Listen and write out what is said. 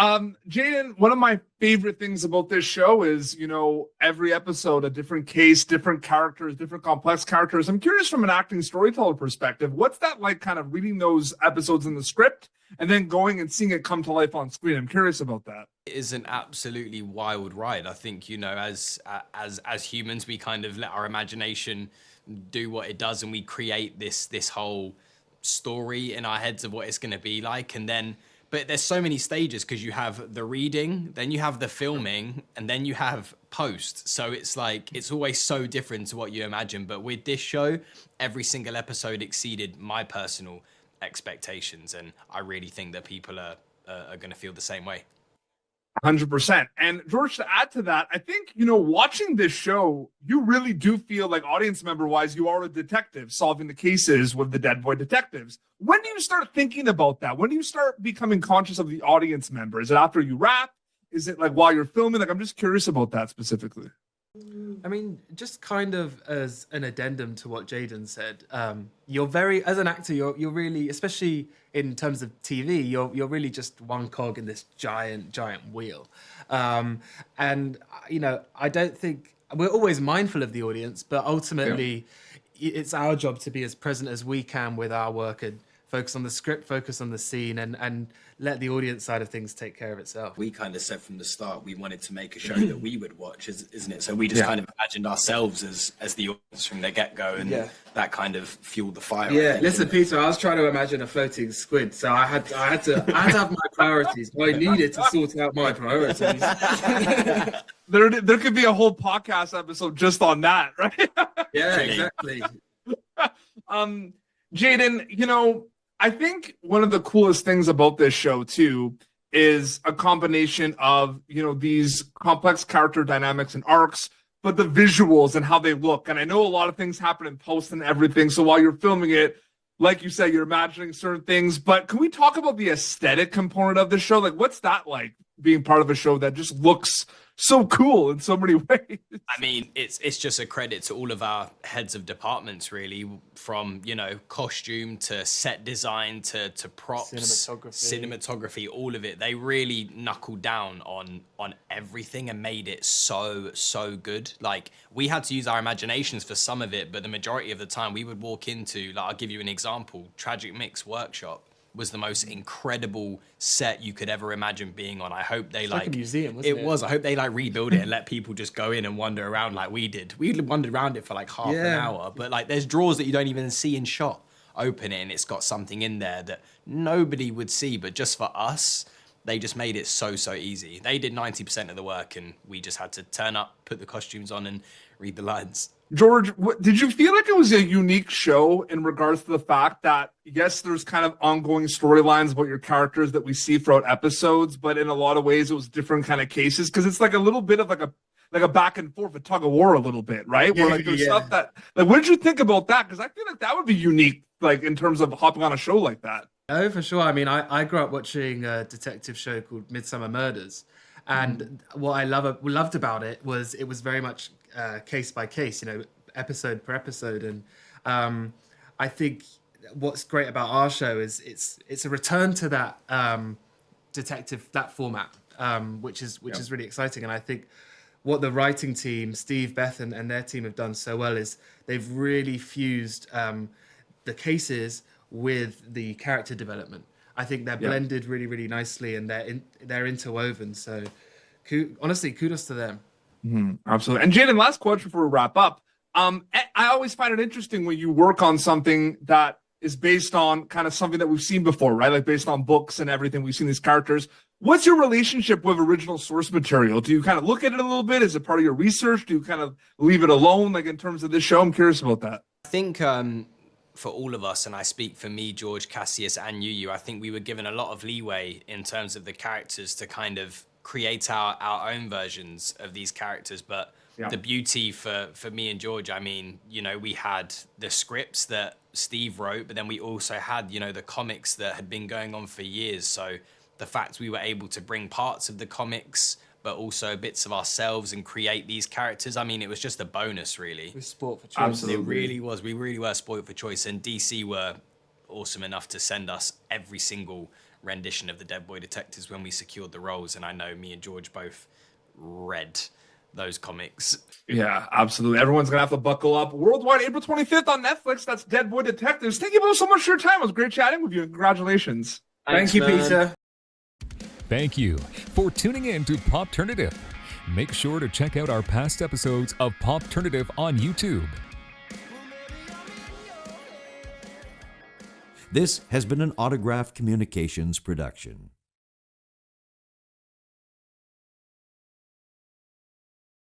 Jayden, one of my favorite things about this show is, every episode, a different case, different characters, different complex characters. I'm curious from an acting storyteller perspective, what's that like kind of reading those episodes in the script and then going and seeing it come to life on screen? I'm curious about that. It is an absolutely wild ride. I think, as humans, we kind of let our imagination do what it does, and we create this whole story in our heads of what it's going to be like. And then, but there's so many stages, because you have the reading, then you have the filming, and then you have post. So it's like, it's always so different to what you imagine. But with this show, every single episode exceeded my personal expectations, and I really think that people are going to feel the same way. 100%. And George, to add to that, I think, watching this show, you really do feel like, audience member wise, you are a detective solving the cases with the Dead Boy detectives. When do you start thinking about that? When do you start becoming conscious of the audience member? Is it after you wrap? Is it like while you're filming? Like, I'm just curious about that specifically. I mean, just kind of as an addendum to what Jayden said, you're very, as an actor, you're really, especially in terms of TV, you're really just one cog in this giant wheel. And I don't think we're always mindful of the audience, but ultimately, it's our job to be as present as we can with our work and focus on the script, focus on the scene, and let the audience side of things take care of itself. We kind of said from the start we wanted to make a show that we would watch, isn't it? So we just kind of imagined ourselves as the audience from the get-go, and that kind of fueled the fire. Yeah, listen, Peter, I was trying to imagine a floating squid, so I had to have my priorities. I needed to sort out my priorities. There could be a whole podcast episode just on that, right? Yeah, exactly. Jayden, I think one of the coolest things about this show too is a combination of, these complex character dynamics and arcs, but the visuals and how they look. And I know a lot of things happen in post and everything. So while you're filming it, like you said, you're imagining certain things, but can we talk about the aesthetic component of the show? Like, what's that like, being part of a show that just looks so cool in so many ways? I mean, it's just a credit to all of our heads of departments, really, from, costume to set design to props, cinematography, all of it. They really knuckled down on everything and made it so good. Like, we had to use our imaginations for some of it, but the majority of the time we would walk into, like, I'll give you an example, Tragic Mix Workshop was the most incredible set you could ever imagine being on. I hope they like a museum, wasn't it? It was. I hope they rebuild it and let people just go in and wander around like we did. We wandered around it for like half an hour, but there's drawers that you don't even see in shot. Open it and it's got something in there that nobody would see, but just for us, they just made it so easy. They did 90% of the work, and we just had to turn up, put the costumes on, and read the lines. George, did you feel like it was a unique show in regards to the fact that, yes, there's kind of ongoing storylines about your characters that we see throughout episodes, but in a lot of ways it was different kind of cases? Because it's like a little bit of like a back and forth, a tug of war a little bit, right? Where like there's stuff that, like, what did you think about that? Because I feel like that would be unique, like in terms of hopping on a show like that. Oh, for sure. I mean, I grew up watching a detective show called Midsummer Murders. And what I loved about it was very much case by case, episode per episode. And I think what's great about our show is it's a return to that detective, that format, which is really exciting. And I think what the writing team, Steve, Beth, and their team have done so well is they've really fused the cases with the character development. I think they're blended really, really nicely, and they're interwoven. So, honestly, kudos to them. Absolutely. And Jayden, last question before we wrap up. I always find it interesting when you work on something that is based on kind of something that we've seen before, right? Like based on books and everything, we've seen these characters. What's your relationship with original source material? Do you kind of look at it a little bit? Is it part of your research? Do you kind of leave it alone, like in terms of this show? I'm curious about that. I think for all of us, and I speak for me, George, Kassius, and Yuyu, I think we were given a lot of leeway in terms of the characters to kind of create our own versions of these characters. But the beauty for me and George, I mean, we had the scripts that Steve wrote, but then we also had, the comics that had been going on for years. So the fact we were able to bring parts of the comics, but also bits of ourselves and create these characters, I mean, it was just a bonus, really. We sport for choice. Absolutely. It really was. We really were spoiled for choice. And DC were awesome enough to send us every single rendition of the Dead Boy Detectives when we secured the roles, and I know me and George both read those comics. Yeah, absolutely. Everyone's gonna have to buckle up. Worldwide, April 25th on Netflix. That's Dead Boy Detectives. Thank you both so much for your time. It was great chatting with you. Congratulations. Thank you, man. Peter. Thank you for tuning in to Popternative. Make sure to check out our past episodes of Popternative on YouTube. This has been an Autograph Communications production.